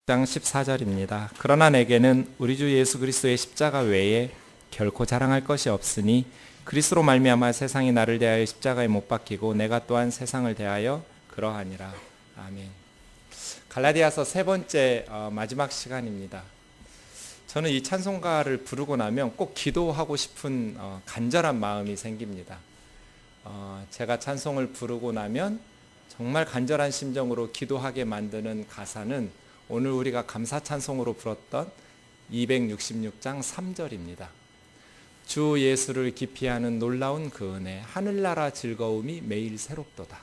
장 14절입니다. 그러나 내게는 우리 주 예수 그리스도의 십자가 외에 결코 자랑할 것이 없으니 그리스도로 말미암아 세상이 나를 대하여 십자가에 못 박히고 내가 또한 세상을 대하여 그러하니라. 아멘. 갈라디아서 세 번째 마지막 시간입니다. 저는 이 찬송가를 부르고 나면 꼭 기도하고 싶은 간절한 마음이 생깁니다. 제가 찬송을 부르고 나면 정말 간절한 심정으로 기도하게 만드는 가사는 오늘 우리가 감사 찬송으로 불었던 266장 3절입니다. 주 예수를 기피하는 놀라운 그 은혜, 하늘나라 즐거움이 매일 새롭도다.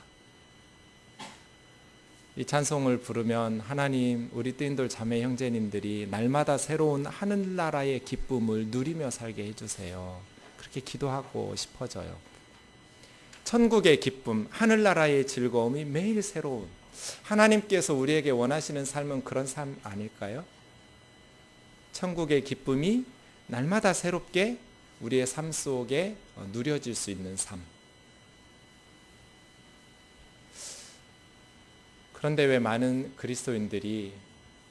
이 찬송을 부르면 하나님, 우리 뜨인돌 자매 형제님들이 날마다 새로운 하늘나라의 기쁨을 누리며 살게 해주세요. 그렇게 기도하고 싶어져요. 천국의 기쁨, 하늘나라의 즐거움이 매일 새로운, 하나님께서 우리에게 원하시는 삶은 그런 삶 아닐까요? 천국의 기쁨이 날마다 새롭게 우리의 삶 속에 누려질 수 있는 삶. 그런데 왜 많은 그리스도인들이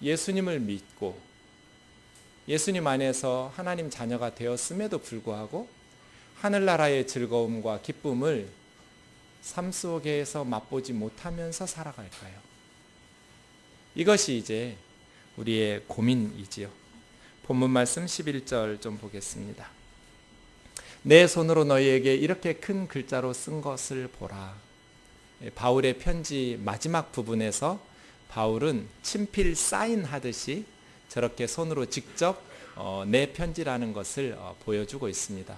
예수님을 믿고 예수님 안에서 하나님 자녀가 되었음에도 불구하고 하늘나라의 즐거움과 기쁨을 삶 속에서 맛보지 못하면서 살아갈까요? 이것이 이제 우리의 고민이지요. 본문 말씀 11절 좀 보겠습니다. 내 손으로 너희에게 이렇게 큰 글자로 쓴 것을 보라. 바울의 편지 마지막 부분에서 바울은 친필 사인하듯이 저렇게 손으로 직접 내 편지라는 것을 보여주고 있습니다.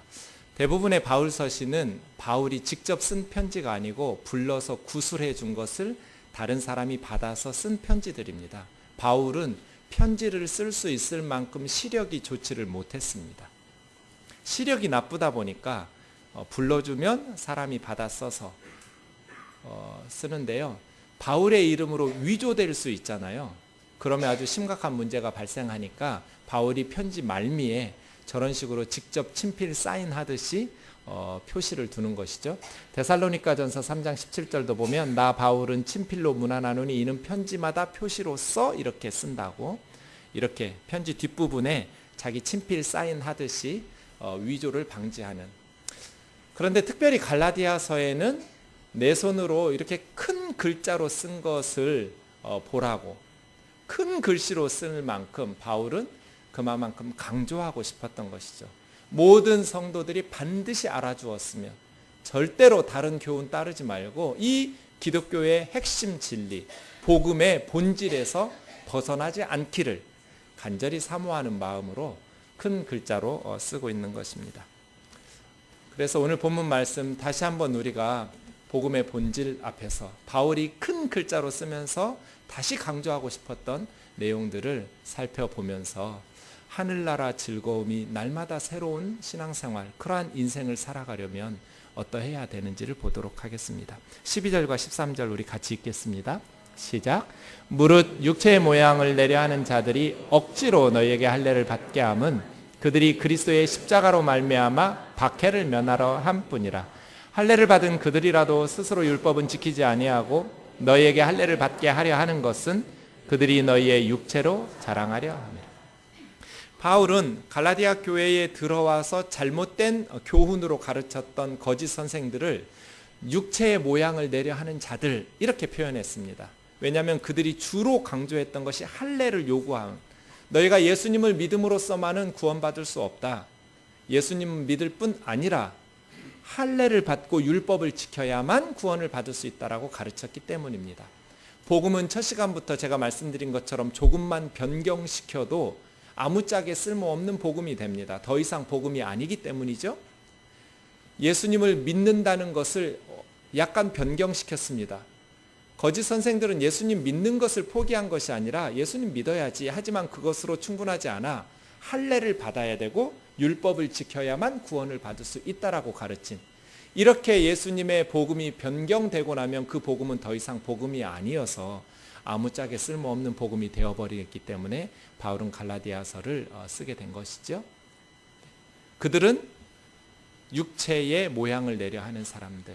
대부분의 바울 서신은 바울이 직접 쓴 편지가 아니고 불러서 구술해 준 것을 다른 사람이 받아서 쓴 편지들입니다. 바울은 편지를 쓸 수 있을 만큼 시력이 좋지를 못했습니다. 시력이 나쁘다 보니까 불러주면 사람이 받아 써서 쓰는데요. 바울의 이름으로 위조될 수 있잖아요. 그러면 아주 심각한 문제가 발생하니까 바울이 편지 말미에 저런 식으로 직접 친필 사인하듯이 표시를 두는 것이죠. 데살로니가전서 3장 17절도 보면 나 바울은 친필로 문안하노니 이는 편지마다 표시로 써 이렇게 쓴다고, 이렇게 편지 뒷부분에 자기 친필 사인하듯이 위조를 방지하는. 그런데 특별히 갈라디아서에는 내 손으로 이렇게 큰 글자로 쓴 것을 보라고, 큰 글씨로 쓸 만큼 바울은 그만큼 강조하고 싶었던 것이죠. 모든 성도들이 반드시 알아주었으면 절대로 다른 교훈 따르지 말고 이 기독교의 핵심 진리, 복음의 본질에서 벗어나지 않기를 간절히 사모하는 마음으로 큰 글자로 쓰고 있는 것입니다. 그래서 오늘 본문 말씀 다시 한번 우리가 복음의 본질 앞에서 바울이 큰 글자로 쓰면서 다시 강조하고 싶었던 내용들을 살펴보면서 하늘나라 즐거움이 날마다 새로운 신앙생활, 그러한 인생을 살아가려면 어떠해야 되는지를 보도록 하겠습니다. 12절과 13절 우리 같이 읽겠습니다. 시작. 무릇 육체의 모양을 내려 하는 자들이 억지로 너희에게 할례를 받게 함은 그들이 그리스도의 십자가로 말미암아 박해를 면하러 함뿐이라. 할례를 받은 그들이라도 스스로 율법은 지키지 아니하고 너희에게 할례를 받게 하려 하는 것은 그들이 너희의 육체로 자랑하려 함이라. 바울은 갈라디아 교회에 들어와서 잘못된 교훈으로 가르쳤던 거짓 선생들을 육체의 모양을 내려 하는 자들, 이렇게 표현했습니다. 왜냐하면 그들이 주로 강조했던 것이 할례를 요구함. 너희가 예수님을 믿음으로써만은 구원받을 수 없다. 예수님을 믿을 뿐 아니라 할례를 받고 율법을 지켜야만 구원을 받을 수 있다라고 가르쳤기 때문입니다. 복음은 첫 시간부터 제가 말씀드린 것처럼 조금만 변경시켜도 아무짝에 쓸모없는 복음이 됩니다. 더 이상 복음이 아니기 때문이죠. 예수님을 믿는다는 것을 약간 변경시켰습니다. 거짓 선생들은 예수님 믿는 것을 포기한 것이 아니라 예수님 믿어야지, 하지만 그것으로 충분하지 않아 할례를 받아야 되고 율법을 지켜야만 구원을 받을 수 있다라고 가르친, 이렇게 예수님의 복음이 변경되고 나면 그 복음은 더 이상 복음이 아니어서 아무짝에 쓸모없는 복음이 되어버리기 때문에 바울은 갈라디아서를 쓰게 된 것이죠. 그들은 육체의 모양을 내려 하는 사람들,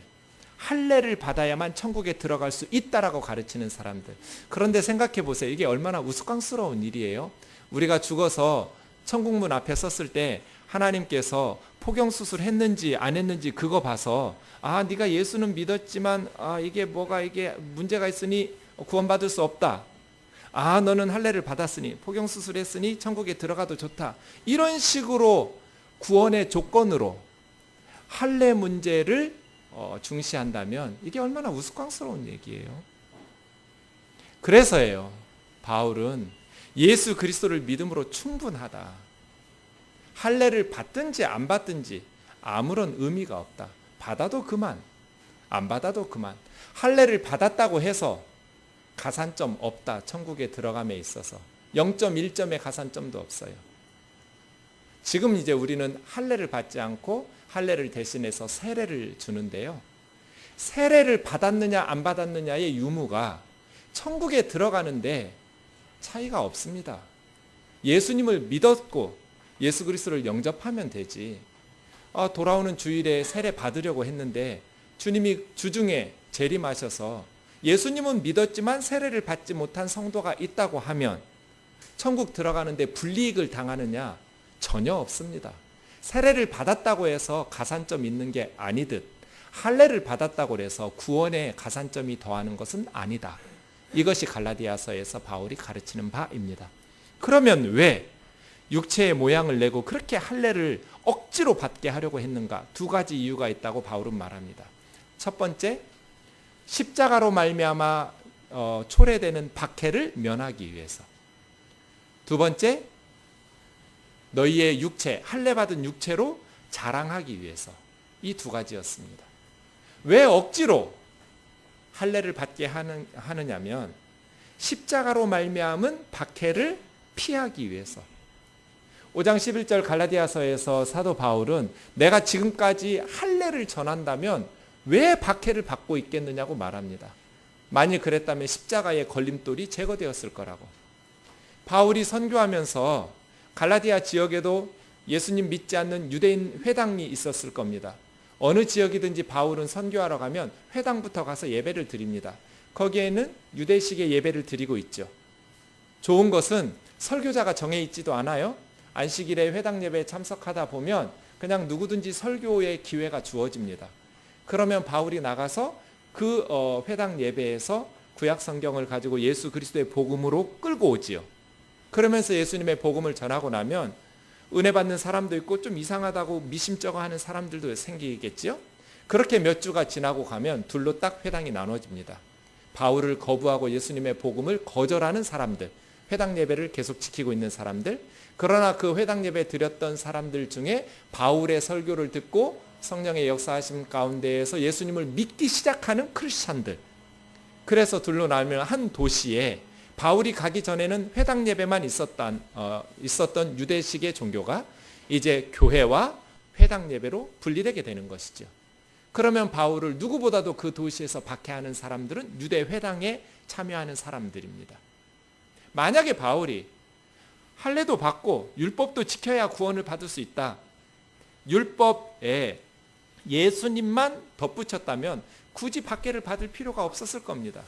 할례를 받아야만 천국에 들어갈 수 있다라고 가르치는 사람들. 그런데 생각해 보세요. 이게 얼마나 우스꽝스러운 일이에요. 우리가 죽어서 천국문 앞에 섰을 때 하나님께서 포경수술 했는지 안 했는지 그거 봐서 네가 예수는 믿었지만 이게 문제가 있으니 구원받을 수 없다. 너는 할례를 받았으니 포경수술했으니 천국에 들어가도 좋다. 이런 식으로 구원의 조건으로 할례 문제를 중시한다면 이게 얼마나 우스꽝스러운 얘기예요. 그래서예요. 바울은 예수 그리스도를 믿음으로 충분하다. 할례를 받든지 안 받든지 아무런 의미가 없다. 받아도 그만, 안 받아도 그만. 할례를 받았다고 해서 가산점 없다. 천국에 들어감에 있어서 0.1점의 가산점도 없어요. 지금 이제 우리는 할례를 받지 않고 할례를 대신해서 세례를 주는데요. 세례를 받았느냐 안 받았느냐의 유무가 천국에 들어가는데 차이가 없습니다. 예수님을 믿었고 예수 그리스도를 영접하면 되지. 돌아오는 주일에 세례 받으려고 했는데 주님이 주중에 재림하셔서 예수님은 믿었지만 세례를 받지 못한 성도가 있다고 하면 천국 들어가는데 불이익을 당하느냐? 전혀 없습니다. 세례를 받았다고 해서 가산점 있는 게 아니듯 할례를 받았다고 해서 구원에 가산점이 더하는 것은 아니다. 이것이 갈라디아서에서 바울이 가르치는 바입니다. 그러면 왜 육체의 모양을 내고 그렇게 할례를 억지로 받게 하려고 했는가? 두 가지 이유가 있다고 바울은 말합니다. 첫 번째, 십자가로 말미암아 초래되는 박해를 면하기 위해서. 두 번째, 너희의 육체, 할례 받은 육체로 자랑하기 위해서. 이 두 가지였습니다. 왜 억지로 할례를 받게 하느냐면 십자가로 말미암은 박해를 피하기 위해서. 5장 11절 갈라디아서에서 사도 바울은 내가 지금까지 할례를 전한다면 왜 박해를 받고 있겠느냐고 말합니다. 만일 그랬다면 십자가의 걸림돌이 제거되었을 거라고. 바울이 선교하면서 갈라디아 지역에도 예수님 믿지 않는 유대인 회당이 있었을 겁니다. 어느 지역이든지 바울은 선교하러 가면 회당부터 가서 예배를 드립니다. 거기에는 유대식의 예배를 드리고 있죠. 좋은 것은 설교자가 정해 있지도 않아요. 안식일에 회당 예배에 참석하다 보면 그냥 누구든지 설교의 기회가 주어집니다. 그러면 바울이 나가서 그 회당 예배에서 구약 성경을 가지고 예수 그리스도의 복음으로 끌고 오지요. 그러면서 예수님의 복음을 전하고 나면 은혜 받는 사람도 있고 좀 이상하다고 미심쩍어 하는 사람들도 생기겠지요. 그렇게 몇 주가 지나고 가면 둘로 딱 회당이 나눠집니다. 바울을 거부하고 예수님의 복음을 거절하는 사람들, 회당 예배를 계속 지키고 있는 사람들, 그러나 그 회당 예배 드렸던 사람들 중에 바울의 설교를 듣고 성령의 역사하심 가운데에서 예수님을 믿기 시작하는 크리스찬들. 그래서 둘로 나누면 한 도시에 바울이 가기 전에는 회당 예배만 있었던 유대식의 종교가 이제 교회와 회당 예배로 분리되게 되는 것이죠. 그러면 바울을 누구보다도 그 도시에서 박해하는 사람들은 유대 회당에 참여하는 사람들입니다. 만약에 바울이 할례도 받고 율법도 지켜야 구원을 받을 수 있다. 율법에 예수님만 덧붙였다면 굳이 박해를 받을 필요가 없었을 겁니다.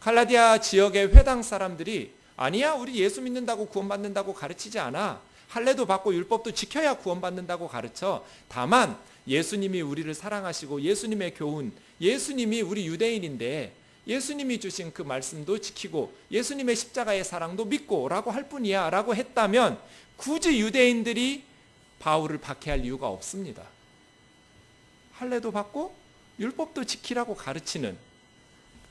갈라디아 지역의 회당 사람들이 아니야, 우리 예수 믿는다고 구원받는다고 가르치지 않아. 할례도 받고 율법도 지켜야 구원받는다고 가르쳐. 다만 예수님이 우리를 사랑하시고 예수님의 교훈, 예수님이 우리 유대인인데 예수님이 주신 그 말씀도 지키고 예수님의 십자가의 사랑도 믿고 라고 할 뿐이야 라고 했다면 굳이 유대인들이 바울을 박해할 이유가 없습니다. 할례도 받고 율법도 지키라고 가르치는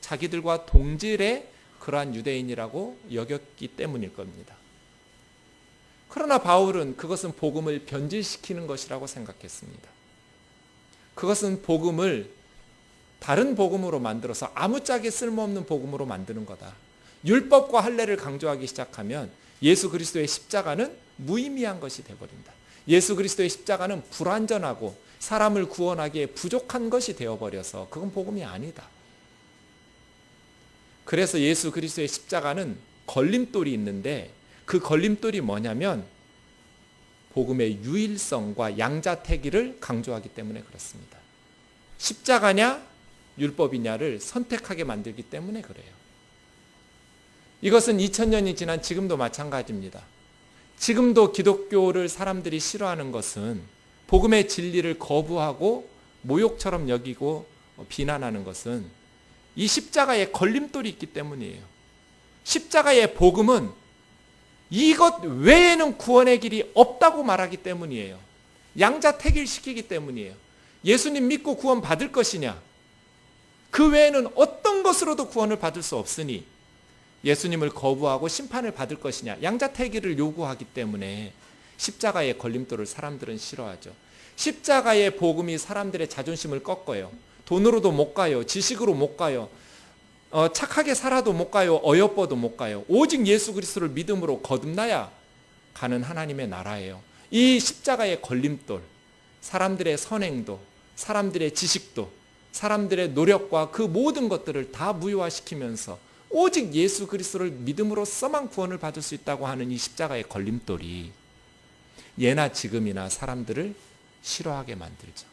자기들과 동질의 그러한 유대인이라고 여겼기 때문일 겁니다. 그러나 바울은 그것은 복음을 변질시키는 것이라고 생각했습니다. 그것은 복음을 다른 복음으로 만들어서 아무짝에 쓸모없는 복음으로 만드는 거다. 율법과 할례를 강조하기 시작하면 예수 그리스도의 십자가는 무의미한 것이 되어버린다. 예수 그리스도의 십자가는 불완전하고 사람을 구원하기에 부족한 것이 되어버려서 그건 복음이 아니다. 그래서 예수 그리스도의 십자가는 걸림돌이 있는데 그 걸림돌이 뭐냐면 복음의 유일성과 양자택일을 강조하기 때문에 그렇습니다. 십자가냐 율법이냐를 선택하게 만들기 때문에 그래요. 이것은 2000년이 지난 지금도 마찬가지입니다. 지금도 기독교를 사람들이 싫어하는 것은 복음의 진리를 거부하고 모욕처럼 여기고 비난하는 것은 이 십자가에 걸림돌이 있기 때문이에요. 십자가의 복음은 이것 외에는 구원의 길이 없다고 말하기 때문이에요. 양자택일시키기 때문이에요. 예수님 믿고 구원 받을 것이냐? 그 외에는 어떤 것으로도 구원을 받을 수 없으니 예수님을 거부하고 심판을 받을 것이냐? 양자택일을 요구하기 때문에 십자가의 걸림돌을 사람들은 싫어하죠. 십자가의 복음이 사람들의 자존심을 꺾어요. 돈으로도 못 가요. 지식으로 못 가요. 착하게 살아도 못 가요. 어여뻐도 못 가요. 오직 예수 그리스도를 믿음으로 거듭나야 가는 하나님의 나라예요. 이 십자가의 걸림돌, 사람들의 선행도, 사람들의 지식도, 사람들의 노력과 그 모든 것들을 다 무효화시키면서 오직 예수 그리스도를 믿음으로써만 구원을 받을 수 있다고 하는 이 십자가의 걸림돌이 예나 지금이나 사람들을 싫어하게 만들죠.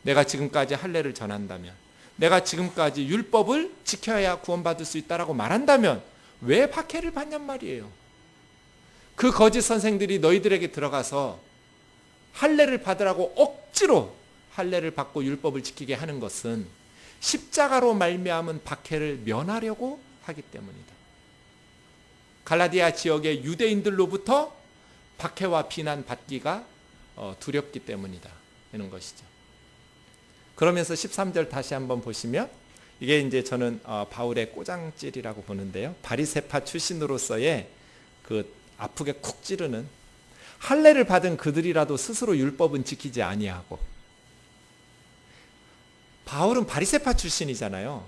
내가 지금까지 할례를 전한다면, 내가 지금까지 율법을 지켜야 구원받을 수 있다라고 말한다면 왜 박해를 받냔 말이에요. 그 거짓 선생들이 너희들에게 들어가서 할례를 받으라고 억지로 할례를 받고 율법을 지키게 하는 것은 십자가로 말미암은 박해를 면하려고 하기 때문이다. 갈라디아 지역의 유대인들로부터 박해와 비난 받기가 두렵기 때문이다 하는 것이죠. 그러면서 13절 다시 한번 보시면 이게 이제 저는 바울의 꼬장질이라고 보는데요. 바리새파 출신으로서의 그 아프게 쿡 찌르는, 할례를 받은 그들이라도 스스로 율법은 지키지 아니하고, 바울은 바리새파 출신이잖아요.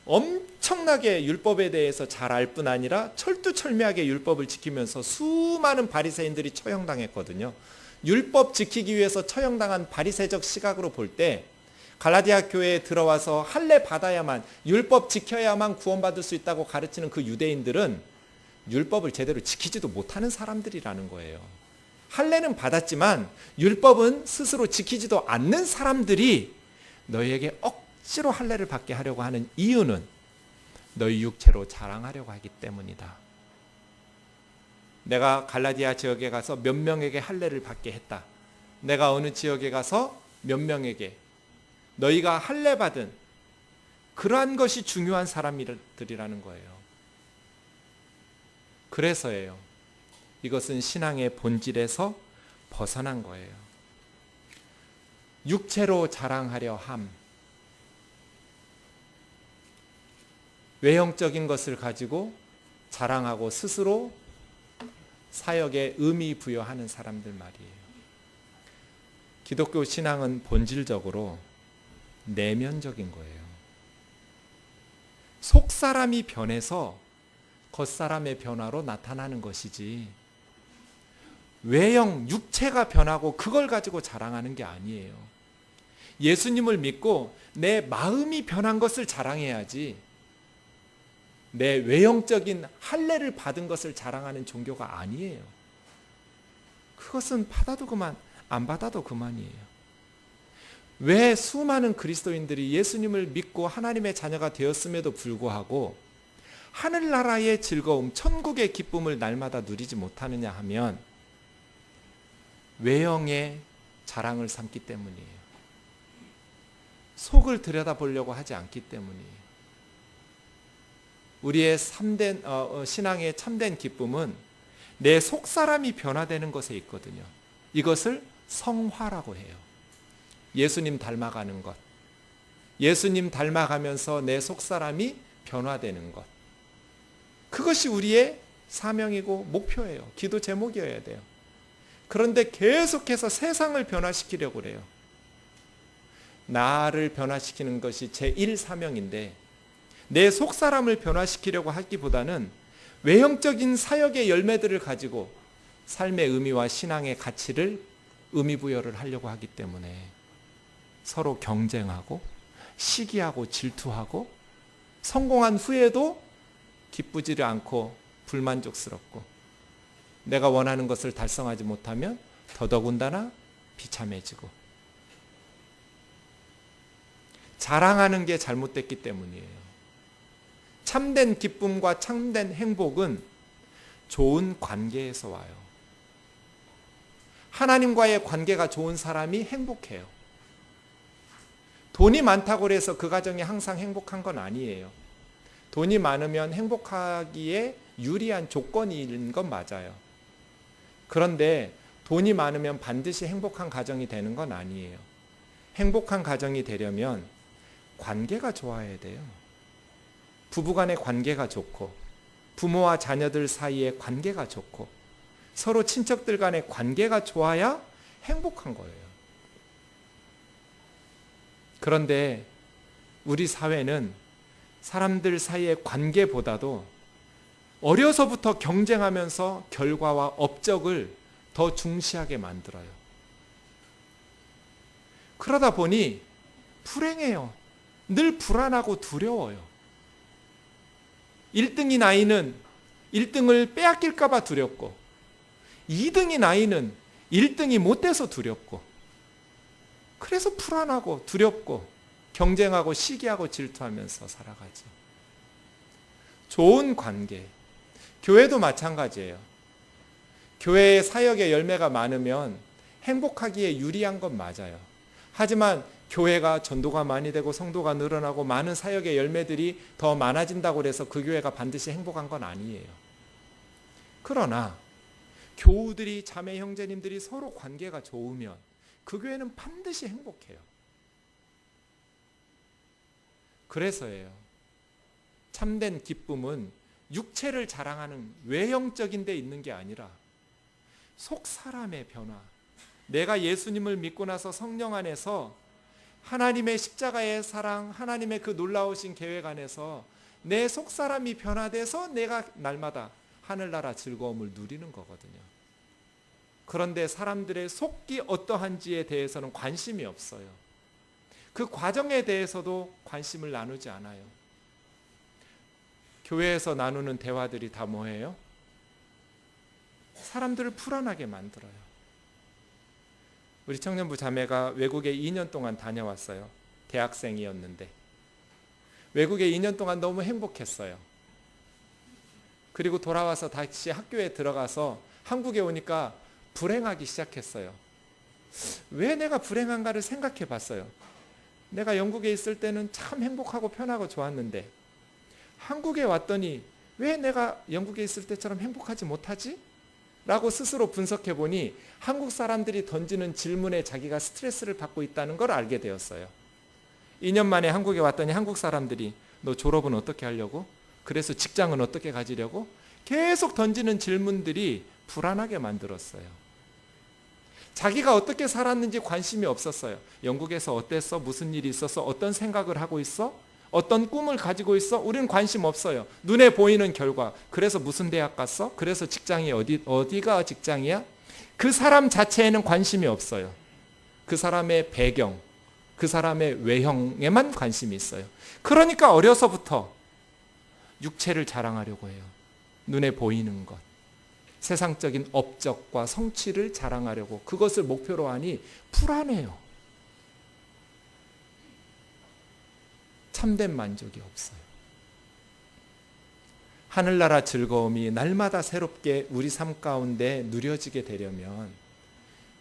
엄청나게 율법에 대해서 잘 알 뿐 아니라 철두철미하게 율법을 지키면서 수많은 바리새인들이 처형당했거든요. 율법 지키기 위해서 처형당한 바리새적 시각으로 볼 때 갈라디아 교회에 들어와서 할례 받아야만, 율법 지켜야만 구원받을 수 있다고 가르치는 그 유대인들은 율법을 제대로 지키지도 못하는 사람들이라는 거예요. 할례는 받았지만 율법은 스스로 지키지도 않는 사람들이 너희에게 억지로 할례를 받게 하려고 하는 이유는 너희 육체로 자랑하려고 하기 때문이다. 내가 갈라디아 지역에 가서 몇 명에게 할례를 받게 했다. 내가 어느 지역에 가서 몇 명에게, 너희가 할례 받은 그러한 것이 중요한 사람들이라는 거예요. 그래서예요. 이것은 신앙의 본질에서 벗어난 거예요. 육체로 자랑하려 함, 외형적인 것을 가지고 자랑하고 스스로 사역에 의미 부여하는 사람들 말이에요. 기독교 신앙은 본질적으로 내면적인 거예요. 속사람이 변해서 겉사람의 변화로 나타나는 것이지, 외형, 육체가 변하고 그걸 가지고 자랑하는 게 아니에요. 예수님을 믿고 내 마음이 변한 것을 자랑해야지, 내 외형적인 할례를 받은 것을 자랑하는 종교가 아니에요. 그것은 받아도 그만, 안 받아도 그만이에요. 왜 수많은 그리스도인들이 예수님을 믿고 하나님의 자녀가 되었음에도 불구하고 하늘나라의 즐거움, 천국의 기쁨을 날마다 누리지 못하느냐 하면 외형의 자랑을 삼기 때문이에요. 속을 들여다보려고 하지 않기 때문이에요. 우리의 신앙의 참된 기쁨은 내 속사람이 변화되는 것에 있거든요. 이것을 성화라고 해요. 예수님 닮아가는 것, 예수님 닮아가면서 내 속사람이 변화되는 것, 그것이 우리의 사명이고 목표예요. 기도 제목이어야 돼요. 그런데 계속해서 세상을 변화시키려고 그래요. 나를 변화시키는 것이 제1 사명인데 내 속사람을 변화시키려고 하기보다는 외형적인 사역의 열매들을 가지고 삶의 의미와 신앙의 가치를 의미부여를 하려고 하기 때문에 서로 경쟁하고 시기하고 질투하고 성공한 후에도 기쁘지를 않고 불만족스럽고 내가 원하는 것을 달성하지 못하면 더더군다나 비참해지고 자랑하는 게 잘못됐기 때문이에요. 참된 기쁨과 참된 행복은 좋은 관계에서 와요. 하나님과의 관계가 좋은 사람이 행복해요. 돈이 많다고 해서 그 가정이 항상 행복한 건 아니에요. 돈이 많으면 행복하기에 유리한 조건인 건 맞아요. 그런데 돈이 많으면 반드시 행복한 가정이 되는 건 아니에요. 행복한 가정이 되려면 관계가 좋아야 돼요. 부부간의 관계가 좋고, 부모와 자녀들 사이의 관계가 좋고, 서로 친척들 간의 관계가 좋아야 행복한 거예요. 그런데 우리 사회는 사람들 사이의 관계보다도 어려서부터 경쟁하면서 결과와 업적을 더 중시하게 만들어요. 그러다 보니 불행해요. 늘 불안하고 두려워요. 1등인 아이는 1등을 빼앗길까 봐 두렵고, 2등인 아이는 1등이 못 돼서 두렵고, 그래서 불안하고 두렵고 경쟁하고 시기하고 질투하면서 살아가죠. 좋은 관계, 교회도 마찬가지예요. 교회의 사역의 열매가 많으면 행복하기에 유리한 건 맞아요. 하지만 교회가 전도가 많이 되고 성도가 늘어나고 많은 사역의 열매들이 더 많아진다고 해서 그 교회가 반드시 행복한 건 아니에요. 그러나 교우들이, 자매 형제님들이 서로 관계가 좋으면 그 교회는 반드시 행복해요. 그래서예요. 참된 기쁨은 육체를 자랑하는 외형적인 데 있는 게 아니라 속 사람의 변화, 내가 예수님을 믿고 나서 성령 안에서 하나님의 십자가의 사랑, 하나님의 그 놀라우신 계획 안에서 내 속 사람이 변화돼서 내가 날마다 하늘나라 즐거움을 누리는 거거든요. 그런데 사람들의 속이 어떠한지에 대해서는 관심이 없어요. 그 과정에 대해서도 관심을 나누지 않아요. 교회에서 나누는 대화들이 다 뭐예요? 사람들을 불안하게 만들어요. 우리 청년부 자매가 외국에 2년 동안 다녀왔어요. 대학생이었는데 외국에 2년 동안 너무 행복했어요. 그리고 돌아와서 다시 학교에 들어가서 한국에 오니까 불행하기 시작했어요. 왜 내가 불행한가를 생각해 봤어요. 내가 영국에 있을 때는 참 행복하고 편하고 좋았는데 한국에 왔더니 왜 내가 영국에 있을 때처럼 행복하지 못하지? 라고 스스로 분석해 보니 한국 사람들이 던지는 질문에 자기가 스트레스를 받고 있다는 걸 알게 되었어요. 2년 만에 한국에 왔더니 한국 사람들이 너 졸업은 어떻게 하려고? 그래서 직장은 어떻게 가지려고? 계속 던지는 질문들이 불안하게 만들었어요. 자기가 어떻게 살았는지 관심이 없었어요. 영국에서 어땠어? 무슨 일이 있었어? 어떤 생각을 하고 있어? 어떤 꿈을 가지고 있어? 우리는 관심 없어요. 눈에 보이는 결과. 그래서 무슨 대학 갔어? 그래서 직장이 어디가 직장이야? 그 사람 자체에는 관심이 없어요. 그 사람의 배경, 그 사람의 외형에만 관심이 있어요. 그러니까 어려서부터 육체를 자랑하려고 해요. 눈에 보이는 것. 세상적인 업적과 성취를 자랑하려고 그것을 목표로 하니 불안해요. 참된 만족이 없어요. 하늘나라 즐거움이 날마다 새롭게 우리 삶 가운데 누려지게 되려면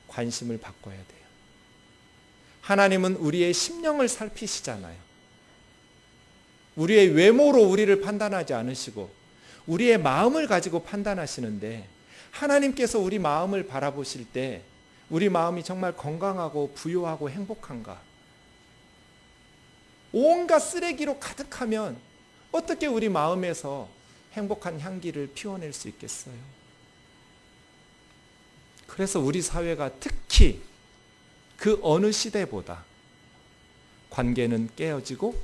관심을 바꿔야 돼요. 하나님은 우리의 심령을 살피시잖아요. 우리의 외모로 우리를 판단하지 않으시고 우리의 마음을 가지고 판단하시는데 하나님께서 우리 마음을 바라보실 때 우리 마음이 정말 건강하고 부요하고 행복한가? 온갖 쓰레기로 가득하면 어떻게 우리 마음에서 행복한 향기를 피워낼 수 있겠어요? 그래서 우리 사회가 특히 그 어느 시대보다 관계는 깨어지고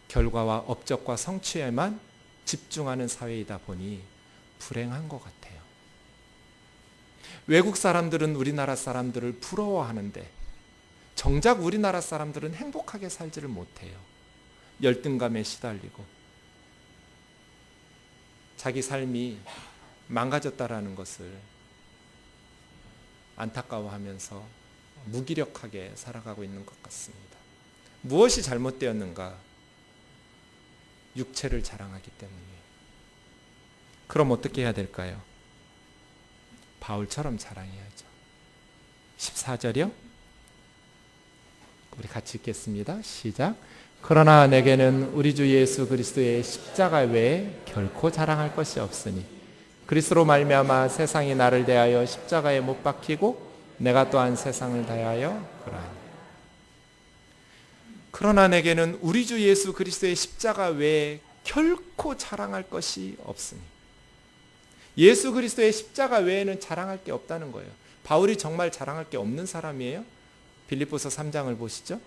결과와 업적과 성취에만 집중하는 사회이다 보니 불행한 것 같아요. 외국 사람들은 우리나라 사람들을 부러워하는데 정작 우리나라 사람들은 행복하게 살지를 못해요. 열등감에 시달리고 자기 삶이 망가졌다라는 것을 안타까워하면서 무기력하게 살아가고 있는 것 같습니다. 무엇이 잘못되었는가? 육체를 자랑하기 때문이에요. 그럼 어떻게 해야 될까요? 바울처럼 자랑해야죠. 14절이요. 우리 같이 읽겠습니다. 시작. 그러나 내게는 우리 주 예수 그리스도의 십자가 외에 결코 자랑할 것이 없으니 그리스도로 말미암아 세상이 나를 대하여 십자가에 못 박히고 내가 또한 세상을 대하여 그러하니. 그러나 내게는 우리 주 예수 그리스도의 십자가 외에 결코 자랑할 것이 없으니. 예수 그리스도의 십자가 외에는 자랑할 게 없다는 거예요. 바울이 정말 자랑할 게 없는 사람이에요? 빌립보서 3장을 보시죠.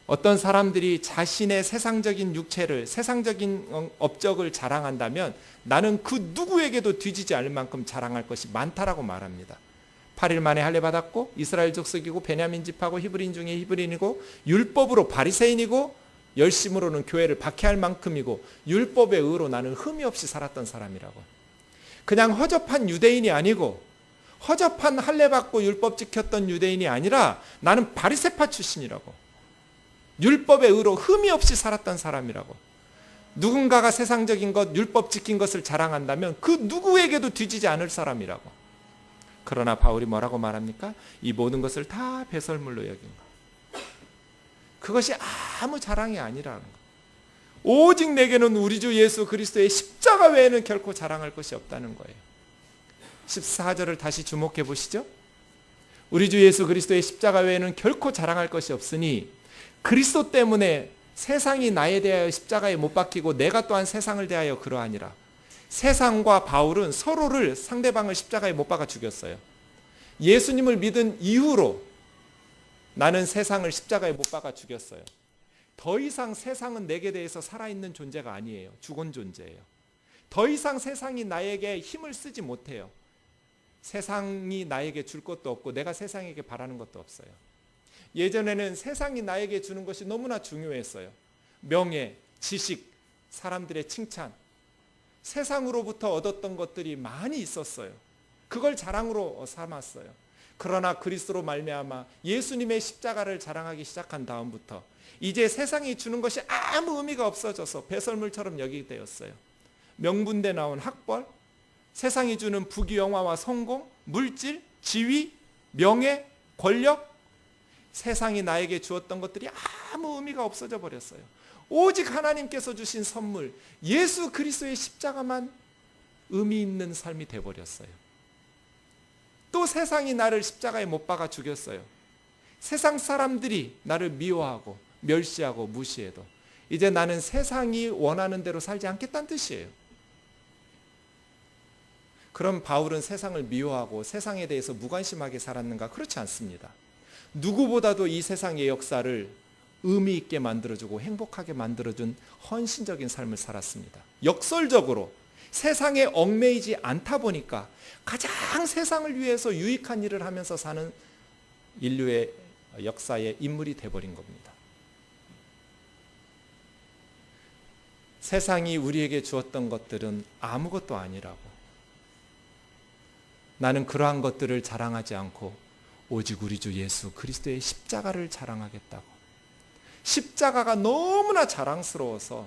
어떤 사람들이 자신의 세상적인 육체를, 세상적인 업적을 자랑한다면 나는 그 누구에게도 뒤지지 않을 만큼 자랑할 것이 많다라고 말합니다. 8일 만에 할례 받았고 이스라엘 족속이고 베냐민 집하고 히브리인 중에 히브리인이고 율법으로 바리새인이고 열심으로는 교회를 박해할 만큼이고 율법의 의로 나는 흠이 없이 살았던 사람이라고. 그냥 허접한 유대인이 아니고 허접한 할례 받고 율법 지켰던 유대인이 아니라 나는 바리새파 출신이라고. 율법의 의로 흠이 없이 살았던 사람이라고. 누군가가 세상적인 것, 율법 지킨 것을 자랑한다면 그 누구에게도 뒤지지 않을 사람이라고. 그러나 바울이 뭐라고 말합니까? 이 모든 것을 다 배설물로 여긴 것. 그것이 아무 자랑이 아니라는 것. 오직 내게는 우리 주 예수 그리스도의 십자가 외에는 결코 자랑할 것이 없다는 거예요. 14절을 다시 주목해 보시죠. 우리 주 예수 그리스도의 십자가 외에는 결코 자랑할 것이 없으니 그리스도 때문에 세상이 나에 대하여 십자가에 못 박히고 내가 또한 세상을 대하여 그러하니라. 세상과 바울은 서로를, 상대방을 십자가에 못 박아 죽였어요. 예수님을 믿은 이후로 나는 세상을 십자가에 못 박아 죽였어요. 더 이상 세상은 내게 대해서 살아있는 존재가 아니에요. 죽은 존재예요. 더 이상 세상이 나에게 힘을 쓰지 못해요. 세상이 나에게 줄 것도 없고 내가 세상에게 바라는 것도 없어요. 예전에는 세상이 나에게 주는 것이 너무나 중요했어요. 명예, 지식, 사람들의 칭찬, 세상으로부터 얻었던 것들이 많이 있었어요. 그걸 자랑으로 삼았어요. 그러나 그리스도로 말미암아 예수님의 십자가를 자랑하기 시작한 다음부터 이제 세상이 주는 것이 아무 의미가 없어져서 배설물처럼 여기게 되었어요. 명분대 나온 학벌, 세상이 주는 부귀영화와 성공, 물질, 지위, 명예, 권력, 세상이 나에게 주었던 것들이 아무 의미가 없어져 버렸어요. 오직 하나님께서 주신 선물 예수 그리스도의 십자가만 의미 있는 삶이 되어버렸어요. 또 세상이 나를 십자가에 못 박아 죽였어요. 세상 사람들이 나를 미워하고 멸시하고 무시해도 이제 나는 세상이 원하는 대로 살지 않겠다는 뜻이에요. 그럼 바울은 세상을 미워하고 세상에 대해서 무관심하게 살았는가? 그렇지 않습니다. 누구보다도 이 세상의 역사를 의미 있게 만들어주고 행복하게 만들어준 헌신적인 삶을 살았습니다. 역설적으로 세상에 얽매이지 않다 보니까 가장 세상을 위해서 유익한 일을 하면서 사는 인류의 역사의 인물이 돼버린 겁니다. 세상이 우리에게 주었던 것들은 아무것도 아니라고. 나는 그러한 것들을 자랑하지 않고 오직 우리 주 예수 그리스도의 십자가를 자랑하겠다고. 십자가가 너무나 자랑스러워서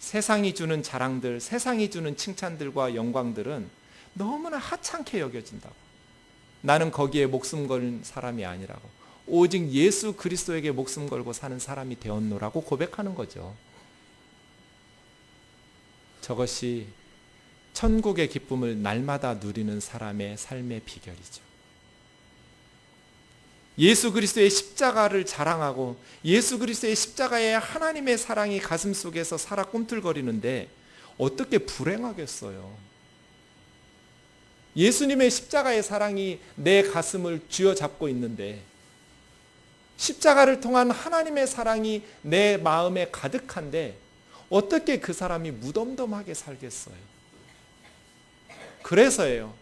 세상이 주는 자랑들, 세상이 주는 칭찬들과 영광들은 너무나 하찮게 여겨진다고. 나는 거기에 목숨 건 사람이 아니라고. 오직 예수 그리스도에게 목숨 걸고 사는 사람이 되었노라고 고백하는 거죠. 저것이 천국의 기쁨을 날마다 누리는 사람의 삶의 비결이죠. 예수 그리스도의 십자가를 자랑하고 예수 그리스도의 십자가에 하나님의 사랑이 가슴 속에서 살아 꿈틀거리는데 어떻게 불행하겠어요. 예수님의 십자가의 사랑이 내 가슴을 쥐어잡고 있는데 십자가를 통한 하나님의 사랑이 내 마음에 가득한데 어떻게 그 사람이 무덤덤하게 살겠어요. 그래서예요.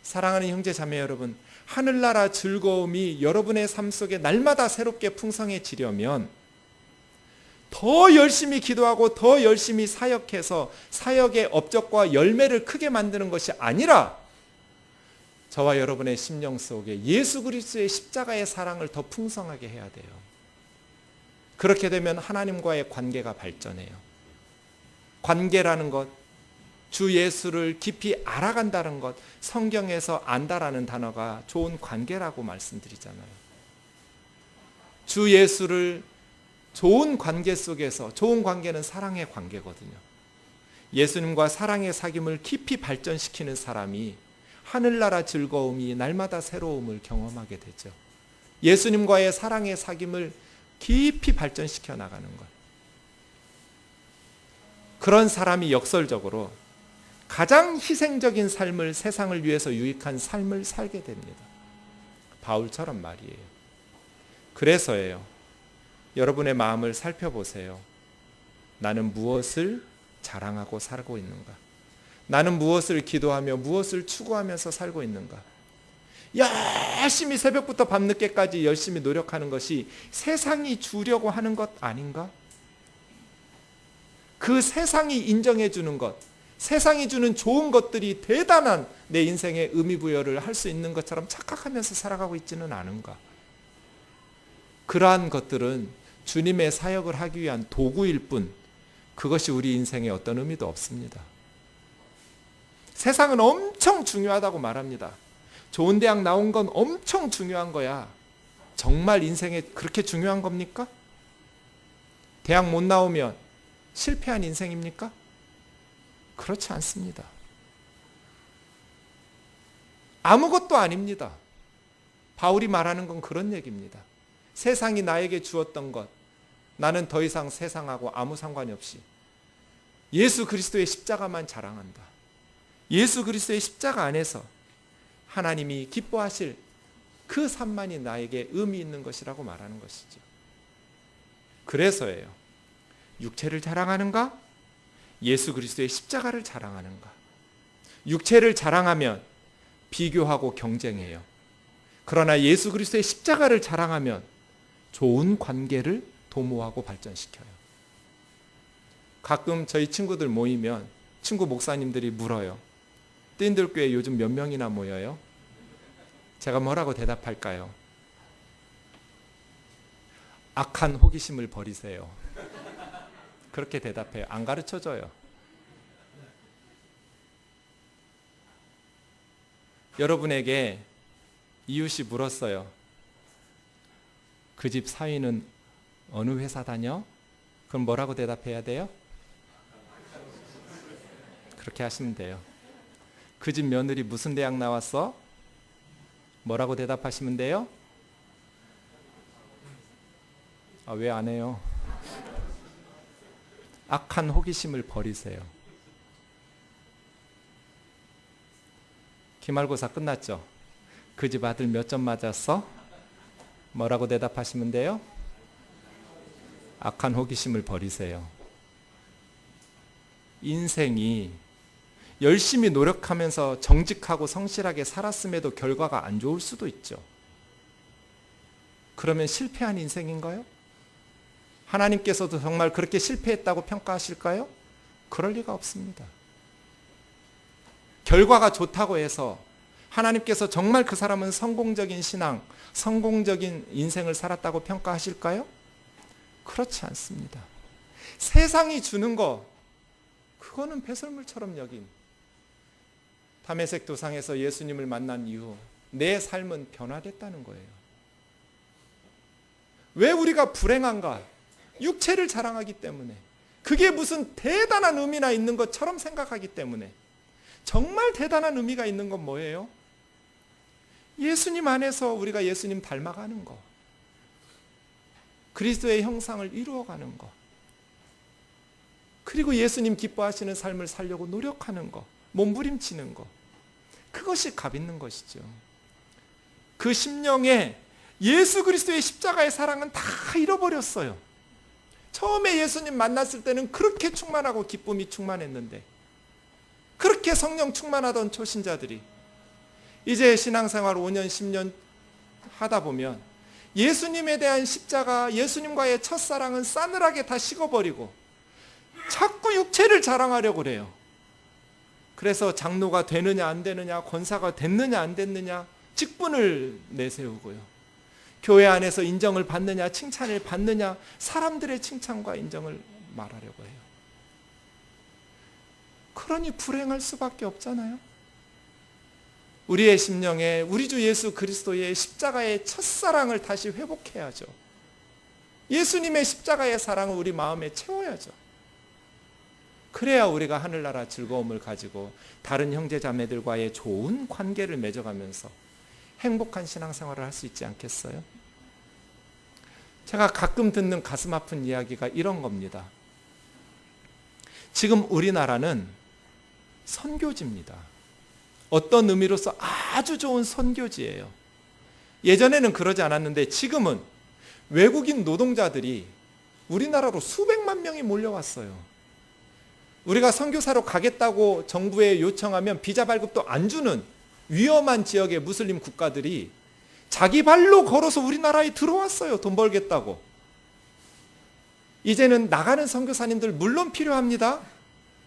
사랑하는 형제 자매 여러분, 하늘나라 즐거움이 여러분의 삶 속에 날마다 새롭게 풍성해지려면 더 열심히 기도하고 더 열심히 사역해서 사역의 업적과 열매를 크게 만드는 것이 아니라 저와 여러분의 심령 속에 예수 그리스도의 십자가의 사랑을 더 풍성하게 해야 돼요. 그렇게 되면 하나님과의 관계가 발전해요. 관계라는 것, 주 예수를 깊이 알아간다는 것, 성경에서 안다라는 단어가 좋은 관계라고 말씀드리잖아요. 주 예수를 좋은 관계 속에서, 좋은 관계는 사랑의 관계거든요. 예수님과 사랑의 사귐을 깊이 발전시키는 사람이 하늘나라 즐거움이 날마다 새로움을 경험하게 되죠. 예수님과의 사랑의 사귐을 깊이 발전시켜 나가는 것. 그런 사람이 역설적으로 가장 희생적인 삶을, 세상을 위해서 유익한 삶을 살게 됩니다. 바울처럼 말이에요. 그래서예요. 여러분의 마음을 살펴보세요. 나는 무엇을 자랑하고 살고 있는가? 나는 무엇을 기도하며 무엇을 추구하면서 살고 있는가? 열심히 새벽부터 밤늦게까지 열심히 노력하는 것이 세상이 주려고 하는 것 아닌가? 그 세상이 인정해 주는 것, 세상이 주는 좋은 것들이 대단한 내 인생의 의미부여를 할 수 있는 것처럼 착각하면서 살아가고 있지는 않은가? 그러한 것들은 주님의 사역을 하기 위한 도구일 뿐 그것이 우리 인생에 어떤 의미도 없습니다. 세상은 엄청 중요하다고 말합니다. 좋은 대학 나온 건 엄청 중요한 거야. 정말 인생에 그렇게 중요한 겁니까? 대학 못 나오면 실패한 인생입니까? 그렇지 않습니다. 아무것도 아닙니다. 바울이 말하는 건 그런 얘기입니다. 세상이 나에게 주었던 것, 나는 더 이상 세상하고 아무 상관이 없이 예수 그리스도의 십자가만 자랑한다. 예수 그리스도의 십자가 안에서 하나님이 기뻐하실 그 삶만이 나에게 의미 있는 것이라고 말하는 것이죠. 그래서예요. 육체를 자랑하는가? 예수 그리스도의 십자가를 자랑하는가? 육체를 자랑하면 비교하고 경쟁해요. 그러나 예수 그리스도의 십자가를 자랑하면 좋은 관계를 도모하고 발전시켜요. 가끔 저희 친구들 모이면 친구 목사님들이 물어요. 뜨인들교회 요즘 몇 명이나 모여요? 제가 뭐라고 대답할까요? 악한 호기심을 버리세요. 그렇게 대답해요. 안 가르쳐줘요. 여러분에게 이웃이 물었어요. 그 집 사위는 어느 회사 다녀? 그럼 뭐라고 대답해야 돼요? 그렇게 하시면 돼요. 그 집 며느리 무슨 대학 나왔어? 뭐라고 대답하시면 돼요? 왜 안 해요? 악한 호기심을 버리세요. 기말고사 끝났죠? 그 집 아들 몇 점 맞았어? 뭐라고 대답하시면 돼요? 악한 호기심을 버리세요. 인생이 열심히 노력하면서 정직하고 성실하게 살았음에도 결과가 안 좋을 수도 있죠. 그러면 실패한 인생인가요? 하나님께서도 정말 그렇게 실패했다고 평가하실까요? 그럴 리가 없습니다. 결과가 좋다고 해서 하나님께서 정말 그 사람은 성공적인 신앙, 성공적인 인생을 살았다고 평가하실까요? 그렇지 않습니다. 세상이 주는 거, 그거는 배설물처럼 여긴. 다메섹 도상에서 예수님을 만난 이후 내 삶은 변화됐다는 거예요. 왜 우리가 불행한가? 육체를 자랑하기 때문에. 그게 무슨 대단한 의미나 있는 것처럼 생각하기 때문에. 정말 대단한 의미가 있는 건 뭐예요? 예수님 안에서 우리가 예수님 닮아가는 거. 그리스도의 형상을 이루어가는 거. 그리고 예수님 기뻐하시는 삶을 살려고 노력하는 거. 몸부림치는 거. 그것이 값 있는 것이죠. 그 심령에 예수 그리스도의 십자가의 사랑은 다 잃어버렸어요. 처음에 예수님 만났을 때는 그렇게 충만하고 기쁨이 충만했는데, 그렇게 성령 충만하던 초신자들이 이제 신앙생활 5년 10년 하다 보면 예수님에 대한 십자가, 예수님과의 첫사랑은 싸늘하게 다 식어버리고 자꾸 육체를 자랑하려고 그래요. 그래서 장로가 되느냐 안 되느냐, 권사가 됐느냐 안 됐느냐 직분을 내세우고요. 교회 안에서 인정을 받느냐, 칭찬을 받느냐, 사람들의 칭찬과 인정을 말하려고 해요. 그러니 불행할 수밖에 없잖아요. 우리의 심령에 우리 주 예수 그리스도의 십자가의 첫사랑을 다시 회복해야죠. 예수님의 십자가의 사랑을 우리 마음에 채워야죠. 그래야 우리가 하늘나라 즐거움을 가지고 다른 형제자매들과의 좋은 관계를 맺어가면서 행복한 신앙생활을 할 수 있지 않겠어요? 제가 가끔 듣는 가슴 아픈 이야기가 이런 겁니다. 지금 우리나라는 선교지입니다. 어떤 의미로서 아주 좋은 선교지예요. 예전에는 그러지 않았는데 지금은 외국인 노동자들이 우리나라로 수백만 명이 몰려왔어요. 우리가 선교사로 가겠다고 정부에 요청하면 비자 발급도 안 주는 위험한 지역의 무슬림 국가들이 자기 발로 걸어서 우리나라에 들어왔어요. 돈 벌겠다고. 이제는 나가는 선교사님들 물론 필요합니다.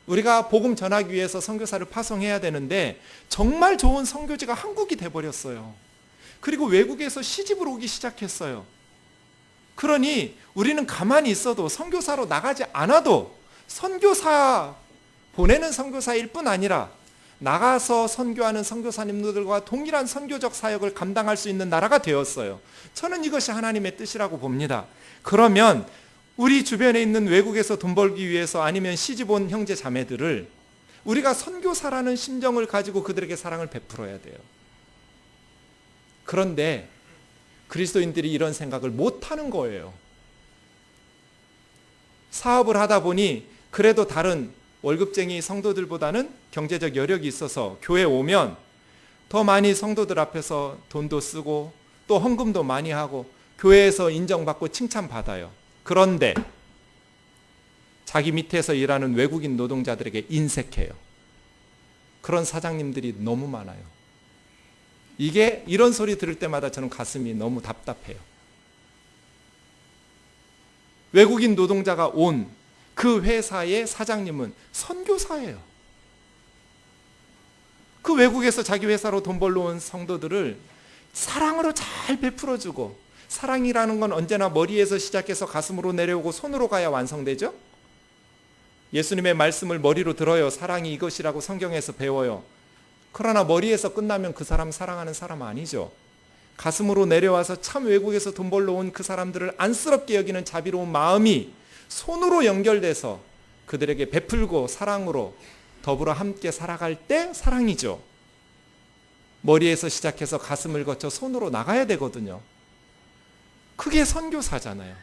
우리가 복음 전하기 위해서 선교사를 파송해야 되는데 정말 좋은 선교지가 한국이 돼버렸어요. 그리고 외국에서 시집을 오기 시작했어요. 그러니 우리는 가만히 있어도 선교사로 나가지 않아도 선교사 보내는 선교사일 뿐 아니라 나가서 선교하는 선교사님들과 동일한 선교적 사역을 감당할 수 있는 나라가 되었어요. 저는 이것이 하나님의 뜻이라고 봅니다. 그러면 우리 주변에 있는 외국에서 돈 벌기 위해서 아니면 시집 온 형제 자매들을 우리가 선교사라는 심정을 가지고 그들에게 사랑을 베풀어야 돼요. 그런데 그리스도인들이 이런 생각을 못하는 거예요. 사업을 하다 보니 그래도 다른 월급쟁이 성도들보다는 경제적 여력이 있어서 교회에 오면 더 많이 성도들 앞에서 돈도 쓰고 또 헌금도 많이 하고 교회에서 인정받고 칭찬받아요. 그런데 자기 밑에서 일하는 외국인 노동자들에게 인색해요. 그런 사장님들이 너무 많아요. 이런 소리 들을 때마다 저는 가슴이 너무 답답해요. 외국인 노동자가 온 그 회사의 사장님은 선교사예요. 그 외국에서 자기 회사로 돈 벌러 온 성도들을 사랑으로 잘 베풀어주고, 사랑이라는 건 언제나 머리에서 시작해서 가슴으로 내려오고 손으로 가야 완성되죠? 예수님의 말씀을 머리로 들어요. 사랑이 이것이라고 성경에서 배워요. 그러나 머리에서 끝나면 그 사람 사랑하는 사람 아니죠. 가슴으로 내려와서 참 외국에서 돈 벌러 온 그 사람들을 안쓰럽게 여기는 자비로운 마음이 손으로 연결돼서 그들에게 베풀고 사랑으로 더불어 함께 살아갈 때 사랑이죠. 머리에서 시작해서 가슴을 거쳐 손으로 나가야 되거든요. 그게 선교사잖아요.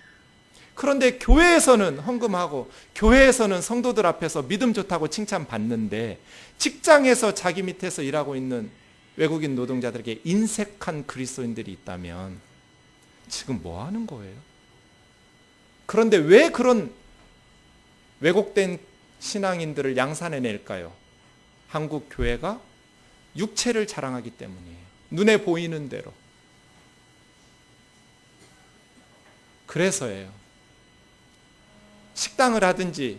그런데 교회에서는 헌금하고 교회에서는 성도들 앞에서 믿음 좋다고 칭찬받는데 직장에서 자기 밑에서 일하고 있는 외국인 노동자들에게 인색한 그리스도인들이 있다면 지금 뭐 하는 거예요? 그런데 왜 그런 왜곡된 신앙인들을 양산해낼까요? 한국 교회가 육체를 자랑하기 때문이에요. 눈에 보이는 대로. 그래서예요. 식당을 하든지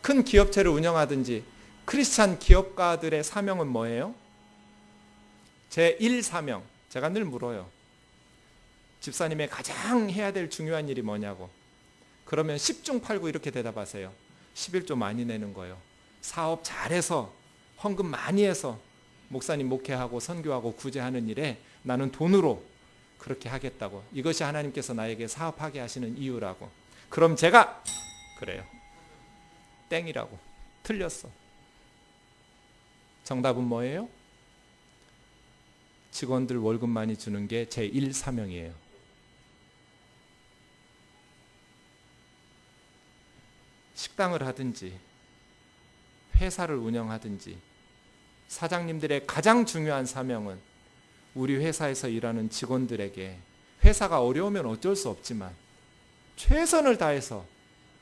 큰 기업체를 운영하든지 크리스찬 기업가들의 사명은 뭐예요? 제1 사명. 제가 늘 물어요. 집사님의 가장 해야 될 중요한 일이 뭐냐고. 그러면 10중 8구 이렇게 대답하세요. 11조 많이 내는 거예요. 사업 잘해서 헌금 많이 해서 목사님 목회하고 선교하고 구제하는 일에 나는 돈으로 그렇게 하겠다고. 이것이 하나님께서 나에게 사업하게 하시는 이유라고. 그럼 제가 그래요. 땡이라고. 틀렸어. 정답은 뭐예요? 직원들 월급 많이 주는 게 제1 사명이에요. 식당을 하든지 회사를 운영하든지 사장님들의 가장 중요한 사명은 우리 회사에서 일하는 직원들에게 회사가 어려우면 어쩔 수 없지만 최선을 다해서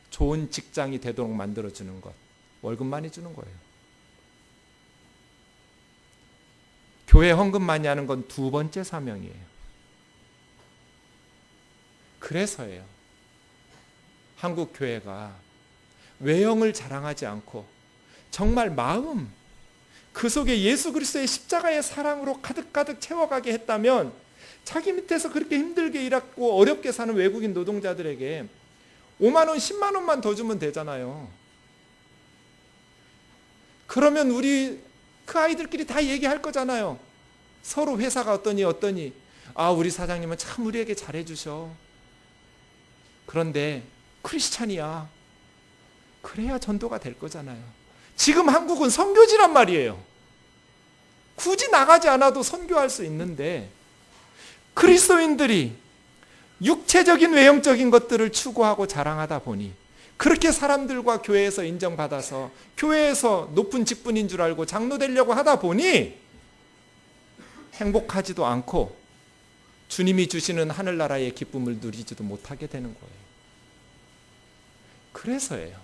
좋은 직장이 되도록 만들어주는 것. 월급 많이 주는 거예요. 교회 헌금 많이 하는 건 두 번째 사명이에요. 그래서예요. 한국 교회가 외형을 자랑하지 않고 정말 마음, 그 속에 예수 그리스도의 십자가의 사랑으로 가득가득 채워가게 했다면 자기 밑에서 그렇게 힘들게 일하고 어렵게 사는 외국인 노동자들에게 5만 원, 10만 원만 더 주면 되잖아요. 그러면 우리 그 아이들끼리 다 얘기할 거잖아요. 서로 회사가 어떠니 아, 우리 사장님은 참 우리에게 잘해주셔. 그런데 크리스찬이야. 그래야 전도가 될 거잖아요. 지금 한국은 선교지란 말이에요. 굳이 나가지 않아도 선교할 수 있는데 그리스도인들이 육체적인 외형적인 것들을 추구하고 자랑하다 보니 그렇게 사람들과 교회에서 인정받아서 교회에서 높은 직분인 줄 알고 장로 되려고 하다 보니 행복하지도 않고 주님이 주시는 하늘나라의 기쁨을 누리지도 못하게 되는 거예요. 그래서예요.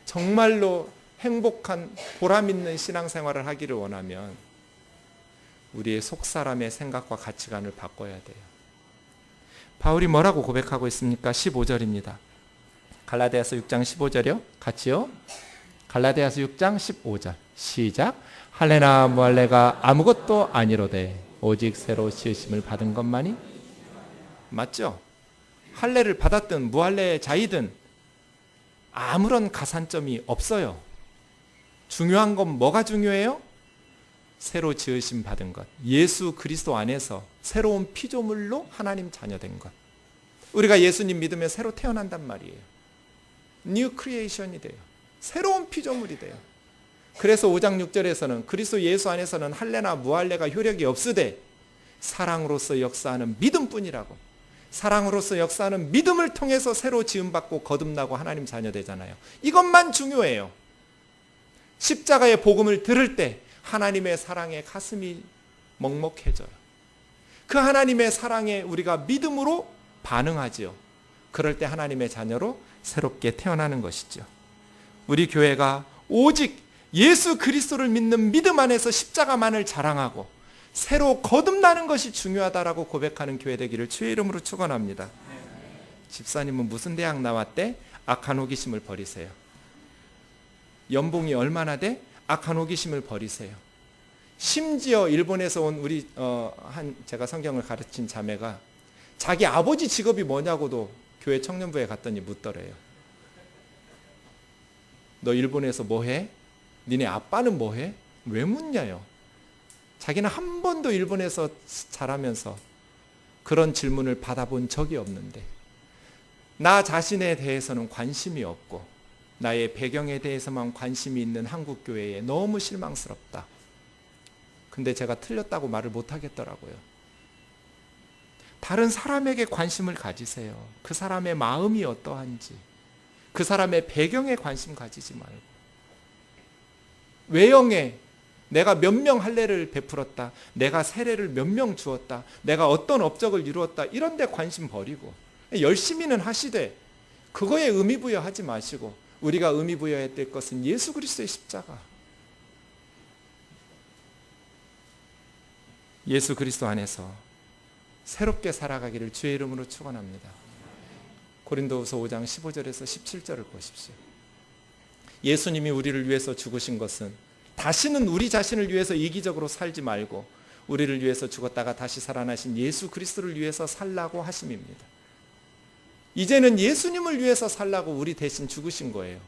정말로 행복한 보람 있는 신앙생활을 하기를 원하면 우리의 속사람의 생각과 가치관을 바꿔야 돼요. 바울이 뭐라고 고백하고 있습니까? 15절입니다. 갈라디아서 6장 15절이요. 같이요. 갈라디아서 6장 15절. 시작. 할례나 무할례가 아무것도 아니로되 오직 새로 지으심을 받은 것만이. 맞죠? 할례를 받았든 무할례의 자이든 아무런 가산점이 없어요. 중요한 건 뭐가 중요해요? 새로 지으심 받은 것. 예수 그리스도 안에서 새로운 피조물로 하나님 자녀된 것. 우리가 예수님 믿으면 새로 태어난단 말이에요. 뉴 크리에이션이 돼요. 새로운 피조물이 돼요. 그래서 5장 6절에서는 그리스도 예수 안에서는 할례나 무할례가 효력이 없으되 사랑으로서 역사하는 믿음뿐이라고. 사랑으로서 역사하는 믿음을 통해서 새로 지음받고 거듭나고 하나님 자녀 되잖아요. 이것만 중요해요. 십자가의 복음을 들을 때 하나님의 사랑에 가슴이 먹먹해져요. 그 하나님의 사랑에 우리가 믿음으로 반응하지요. 그럴 때 하나님의 자녀로 새롭게 태어나는 것이죠. 우리 교회가 오직 예수 그리스도를 믿는 믿음 안에서 십자가만을 자랑하고 새로 거듭나는 것이 중요하다라고 고백하는 교회 되기를 주의 이름으로 축원합니다. 집사님은 무슨 대학 나왔대? 악한 호기심을 버리세요. 연봉이 얼마나 돼? 악한 호기심을 버리세요. 심지어 일본에서 온 우리 제가 성경을 가르친 자매가 자기 아버지 직업이 뭐냐고도 교회 청년부에 갔더니 묻더래요. 너 일본에서 뭐 해? 니네 아빠는 뭐 해? 왜 묻냐요? 자기는 한 번도 일본에서 자라면서 그런 질문을 받아본 적이 없는데 나 자신에 대해서는 관심이 없고 나의 배경에 대해서만 관심이 있는 한국교회에 너무 실망스럽다. 근데 제가 틀렸다고 말을 못하겠더라고요. 다른 사람에게 관심을 가지세요. 그 사람의 마음이 어떠한지, 그 사람의 배경에 관심 가지지 말고 외형에 내가 몇 명 할례를 베풀었다, 내가 세례를 몇 명 주었다, 내가 어떤 업적을 이루었다 이런 데 관심 버리고 열심히는 하시되 그거에 의미 부여하지 마시고 우리가 의미 부여해야 될 것은 예수 그리스도의 십자가, 예수 그리스도 안에서 새롭게 살아가기를 주의 이름으로 축원합니다. 고린도후서 5장 15절에서 17절을 보십시오. 예수님이 우리를 위해서 죽으신 것은 다시는 우리 자신을 위해서 이기적으로 살지 말고 우리를 위해서 죽었다가 다시 살아나신 예수 그리스도를 위해서 살라고 하심입니다. 이제는 예수님을 위해서 살라고 우리 대신 죽으신 거예요.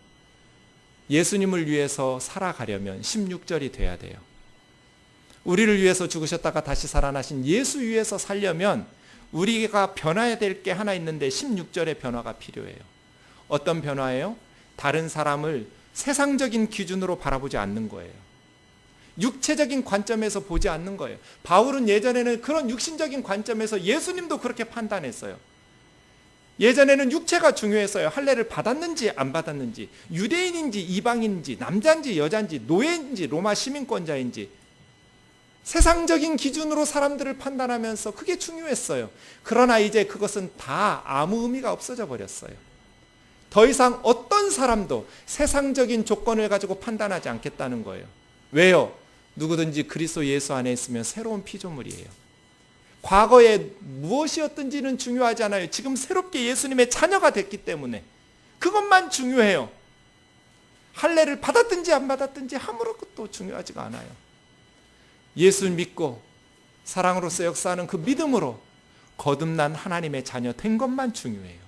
예수님을 위해서 살아가려면 16절이 돼야 돼요. 우리를 위해서 죽으셨다가 다시 살아나신 예수 위해서 살려면 우리가 변화해야 될 게 하나 있는데 16절의 변화가 필요해요. 어떤 변화예요? 다른 사람을 세상적인 기준으로 바라보지 않는 거예요. 육체적인 관점에서 보지 않는 거예요. 바울은 예전에는 그런 육신적인 관점에서 예수님도 그렇게 판단했어요. 예전에는 육체가 중요했어요. 할례를 받았는지 안 받았는지, 유대인인지 이방인인지, 남자인지 여자인지, 노예인지 로마 시민권자인지 세상적인 기준으로 사람들을 판단하면서 그게 중요했어요. 그러나 이제 그것은 다 아무 의미가 없어져 버렸어요. 더 이상 어떤 사람도 세상적인 조건을 가지고 판단하지 않겠다는 거예요. 왜요? 누구든지 그리스도 예수 안에 있으면 새로운 피조물이에요. 과거에 무엇이었든지는 중요하지 않아요. 지금 새롭게 예수님의 자녀가 됐기 때문에 그것만 중요해요. 할례를 받았든지 안 받았든지 아무것도 중요하지가 않아요. 예수 믿고 사랑으로서 역사하는 그 믿음으로 거듭난 하나님의 자녀 된 것만 중요해요.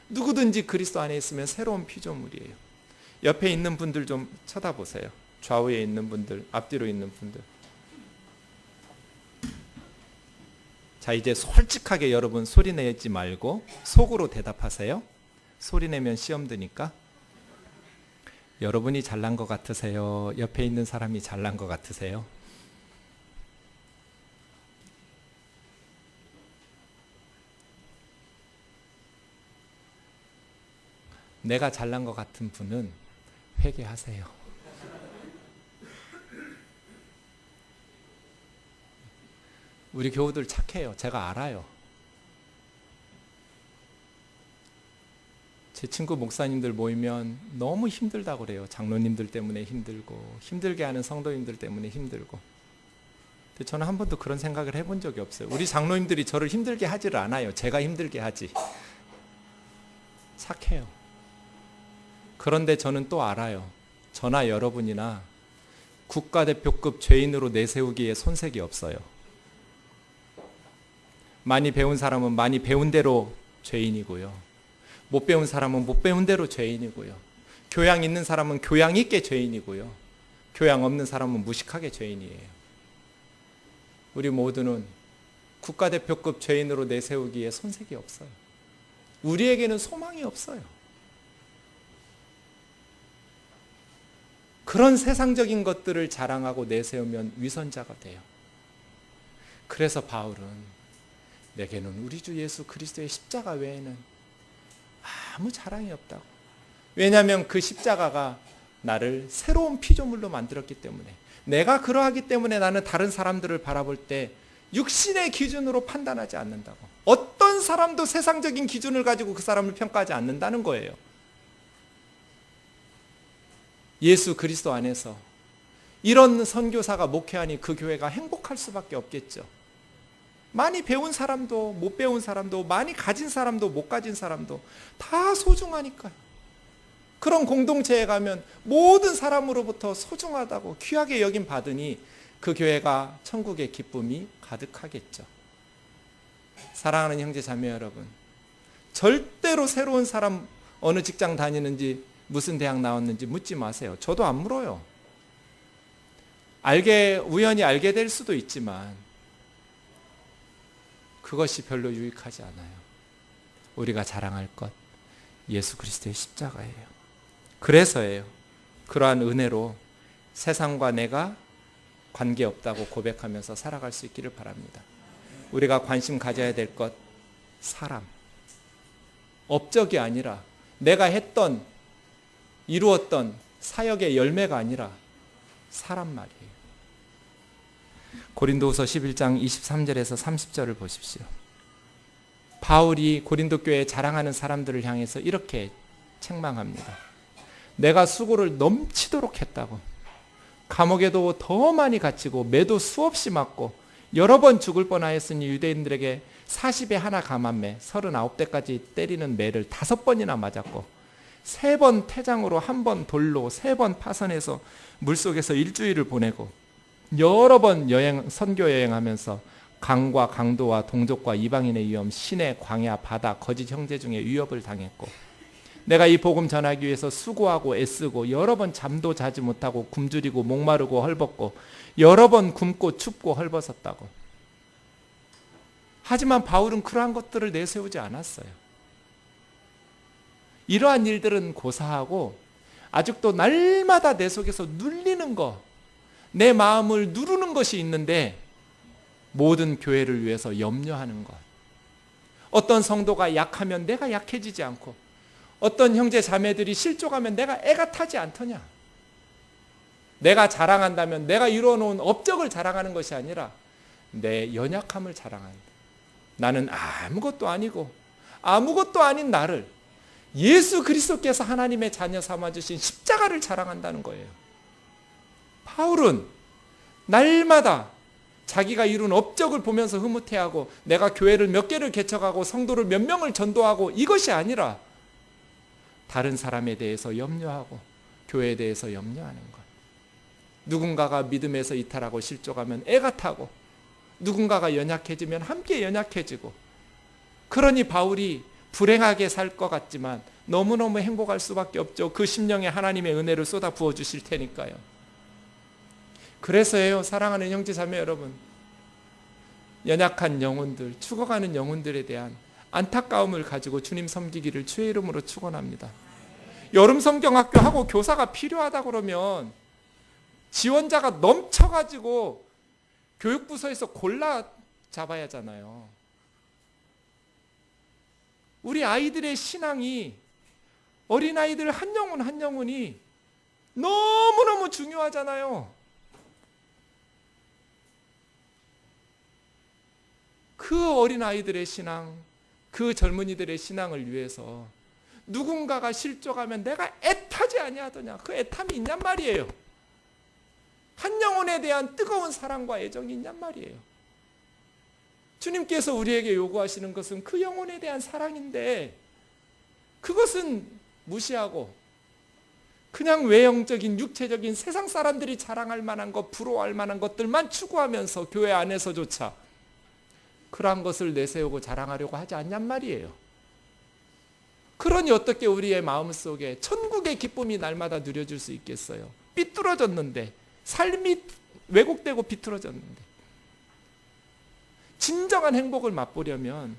누구든지 그리스도 안에 있으면 새로운 피조물이에요. 옆에 있는 분들 좀 쳐다보세요. 좌우에 있는 분들, 앞뒤로 있는 분들. 자, 이제 솔직하게 여러분 소리 내지 말고 속으로 대답하세요. 소리 내면 시험 드니까. 여러분이 잘난 것 같으세요? 옆에 있는 사람이 잘난 것 같으세요? 내가 잘난 것 같은 분은 회개하세요. 우리 교우들 착해요. 제가 알아요. 제 친구 목사님들 모이면 너무 힘들다고 그래요. 장로님들 때문에 힘들고 힘들게 하는 성도님들 때문에 힘들고. 근데 저는 한 번도 그런 생각을 해본 적이 없어요. 우리 장로님들이 저를 힘들게 하지를 않아요. 제가 힘들게 하지. 착해요. 그런데 저는 또 알아요. 저나 여러분이나 국가대표급 죄인으로 내세우기에 손색이 없어요. 많이 배운 사람은 많이 배운 대로 죄인이고요. 못 배운 사람은 못 배운 대로 죄인이고요. 교양 있는 사람은 교양 있게 죄인이고요. 교양 없는 사람은 무식하게 죄인이에요. 우리 모두는 국가대표급 죄인으로 내세우기에 손색이 없어요. 우리에게는 소망이 없어요. 그런 세상적인 것들을 자랑하고 내세우면 위선자가 돼요. 그래서 바울은 내게는 우리 주 예수 그리스도의 십자가 외에는 아무 자랑이 없다고. 왜냐하면 그 십자가가 나를 새로운 피조물로 만들었기 때문에, 내가 그러하기 때문에 나는 다른 사람들을 바라볼 때 육신의 기준으로 판단하지 않는다고. 어떤 사람도 세상적인 기준을 가지고 그 사람을 평가하지 않는다는 거예요. 예수 그리스도 안에서 이런 선교사가 목회하니 그 교회가 행복할 수밖에 없겠죠. 많이 배운 사람도 못 배운 사람도 많이 가진 사람도 못 가진 사람도 다 소중하니까요. 그런 공동체에 가면 모든 사람으로부터 소중하다고 귀하게 여김 받으니 그 교회가 천국의 기쁨이 가득하겠죠. 사랑하는 형제 자매 여러분, 절대로 새로운 사람 어느 직장 다니는지 무슨 대학 나왔는지 묻지 마세요. 저도 안 물어요. 우연히 알게 될 수도 있지만 그것이 별로 유익하지 않아요. 우리가 자랑할 것 예수 그리스도의 십자가예요. 그래서예요. 그러한 은혜로 세상과 내가 관계없다고 고백하면서 살아갈 수 있기를 바랍니다. 우리가 관심 가져야 될 것 사람, 업적이 아니라 내가 이루었던 사역의 열매가 아니라 사람 말이에요. 고린도후서 11장 23절에서 30절을 보십시오. 바울이 고린도 교회에 자랑하는 사람들을 향해서 이렇게 책망합니다. 내가 수고를 넘치도록 했다고. 감옥에도 더 많이 갇히고 매도 수없이 맞고 여러 번 죽을 뻔하였으니 유대인들에게 40에 하나 감한 39대까지 때리는 매를 5번이나 맞았고 3번 태장으로 1번 돌로 3번 파선해서 물속에서 일주일을 보내고 여러 번 선교 여행하면서 강과 강도와 동족과 이방인의 위험, 시내, 광야, 바다, 거짓 형제 중에 위협을 당했고 내가 이 복음 전하기 위해서 수고하고 애쓰고 여러 번 잠도 자지 못하고 굶주리고 목마르고 헐벗고 여러 번 굶고 춥고 헐벗었다고. 하지만 바울은 그러한 것들을 내세우지 않았어요. 이러한 일들은 고사하고 아직도 날마다 내 속에서 눌리는 거, 내 마음을 누르는 것이 있는데 모든 교회를 위해서 염려하는 것. 어떤 성도가 약하면 내가 약해지지 않고 어떤 형제 자매들이 실족하면 내가 애가 타지 않더냐. 내가 자랑한다면 내가 이루어놓은 업적을 자랑하는 것이 아니라 내 연약함을 자랑한다. 나는 아무것도 아니고 아무것도 아닌 나를 예수 그리스도께서 하나님의 자녀 삼아주신 십자가를 자랑한다는 거예요. 바울은 날마다 자기가 이룬 업적을 보면서 흐뭇해하고 내가 교회를 몇 개를 개척하고 성도를 몇 명을 전도하고 이것이 아니라 다른 사람에 대해서 염려하고 교회에 대해서 염려하는 것. 누군가가 믿음에서 이탈하고 실족하면 애가 타고 누군가가 연약해지면 함께 연약해지고, 그러니 바울이 불행하게 살 것 같지만 너무너무 행복할 수밖에 없죠. 그 심령에 하나님의 은혜를 쏟아 부어 주실 테니까요. 그래서요, 사랑하는 형제 자매 여러분, 연약한 영혼들, 죽어가는 영혼들에 대한 안타까움을 가지고 주님 섬기기를 주의 이름으로 축원합니다. 여름 성경학교 하고 교사가 필요하다 그러면 지원자가 넘쳐가지고 교육부서에서 골라 잡아야 하잖아요. 우리 아이들의 신앙이, 어린아이들 한 영혼 한 영혼이 너무너무 중요하잖아요. 그 어린아이들의 신앙, 그 젊은이들의 신앙을 위해서 누군가가 실족하면 내가 애타지 아니하더냐, 그 애탐이 있냔 말이에요. 한 영혼에 대한 뜨거운 사랑과 애정이 있냔 말이에요. 주님께서 우리에게 요구하시는 것은 그 영혼에 대한 사랑인데, 그것은 무시하고 그냥 외형적인 육체적인 세상 사람들이 자랑할 만한 것, 부러워할 만한 것들만 추구하면서 교회 안에서조차 그러한 것을 내세우고 자랑하려고 하지 않냔 말이에요. 그러니 어떻게 우리의 마음속에 천국의 기쁨이 날마다 누려질 수 있겠어요? 삐뚤어졌는데, 삶이 왜곡되고 비틀어졌는데, 진정한 행복을 맛보려면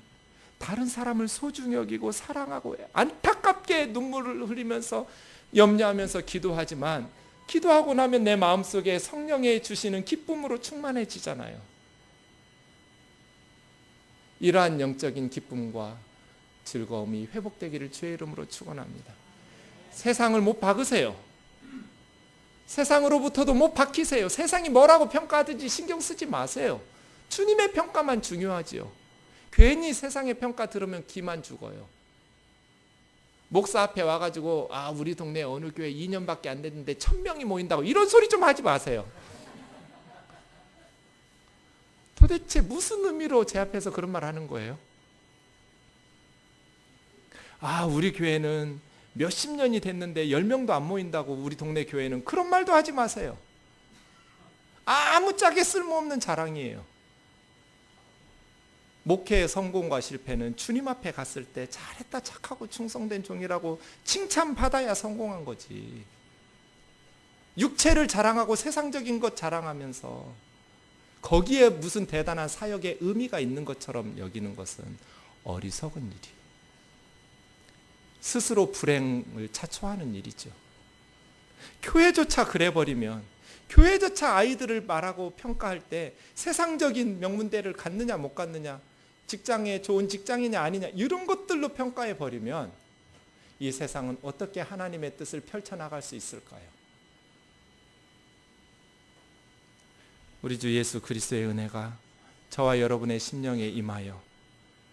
다른 사람을 소중히 여기고 사랑하고 안타깝게 눈물을 흘리면서 염려하면서 기도하지만, 기도하고 나면 내 마음속에 성령의 주시는 기쁨으로 충만해지잖아요. 이러한 영적인 기쁨과 즐거움이 회복되기를 주의 이름으로 축원합니다. 세상을 못 박으세요. 세상으로부터도 못 박히세요. 세상이 뭐라고 평가하든지 신경 쓰지 마세요. 주님의 평가만 중요하지요. 괜히 세상의 평가 들으면 기만 죽어요. 목사 앞에 와가지고 우리 동네 어느 교회 2년밖에 안 됐는데 1000명이 모인다고 이런 소리 좀 하지 마세요. 도대체 무슨 의미로 제 앞에서 그런 말 하는 거예요? 우리 교회는 몇십 년이 됐는데 10명도 안 모인다고 우리 동네 교회는, 그런 말도 하지 마세요. 아무짝에 쓸모없는 자랑이에요. 목회의 성공과 실패는 주님 앞에 갔을 때 잘했다, 착하고 충성된 종이라고 칭찬받아야 성공한 거지. 육체를 자랑하고 세상적인 것 자랑하면서 거기에 무슨 대단한 사역의 의미가 있는 것처럼 여기는 것은 어리석은 일이에요. 스스로 불행을 자초하는 일이죠. 교회조차 그래버리면, 교회조차 아이들을 말하고 평가할 때 세상적인 명문대를 갔느냐 못 갔느냐, 직장에 좋은 직장이냐 아니냐, 이런 것들로 평가해 버리면 이 세상은 어떻게 하나님의 뜻을 펼쳐나갈 수 있을까요? 우리 주 예수 그리스도의 은혜가 저와 여러분의 심령에 임하여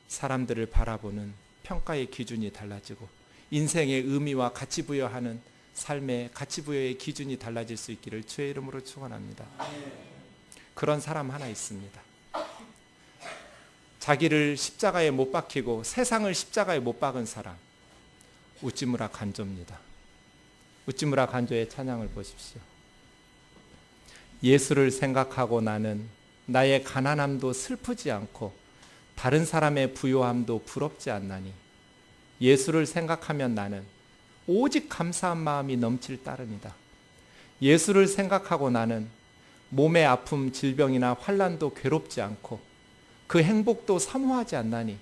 사람들을 바라보는 평가의 기준이 달라지고 인생의 의미와 가치 부여하는 삶의 가치 부여의 기준이 달라질 수 있기를 주의 이름으로 축원합니다. 그런 사람 하나 있습니다. 자기를 십자가에 못 박히고 세상을 십자가에 못 박은 사람, 우찌무라 간조입니다. 우찌무라 간조의 찬양을 보십시오. 예수를 생각하고 나는 나의 가난함도 슬프지 않고 다른 사람의 부요함도 부럽지 않나니, 예수를 생각하면 나는 오직 감사한 마음이 넘칠 따름이다. 예수를 생각하고 나는 몸의 아픔, 질병이나 환난도 괴롭지 않고 그 행복도 사모하지 않나니,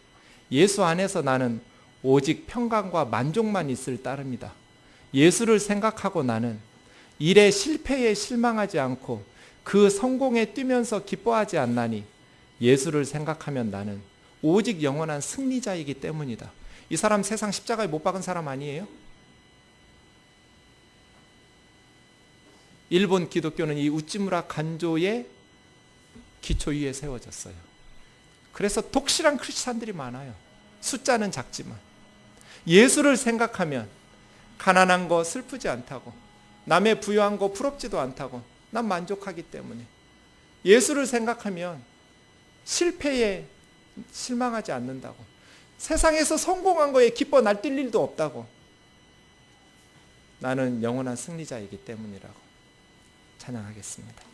예수 안에서 나는 오직 평강과 만족만 있을 따름이다. 예수를 생각하고 나는 일의 실패에 실망하지 않고 그 성공에 뛰면서 기뻐하지 않나니, 예수를 생각하면 나는 오직 영원한 승리자이기 때문이다. 이 사람 세상 십자가에 못 박은 사람 아니에요? 일본 기독교는 이 우찌무라 간조의 기초 위에 세워졌어요. 그래서 독실한 크리스찬들이 많아요. 숫자는 작지만 예수를 생각하면 가난한 거 슬프지 않다고, 남의 부유한 거 부럽지도 않다고, 난 만족하기 때문에. 예수를 생각하면 실패에 실망하지 않는다고, 세상에서 성공한 거에 기뻐 날뛸 일도 없다고, 나는 영원한 승리자이기 때문이라고 찬양하겠습니다.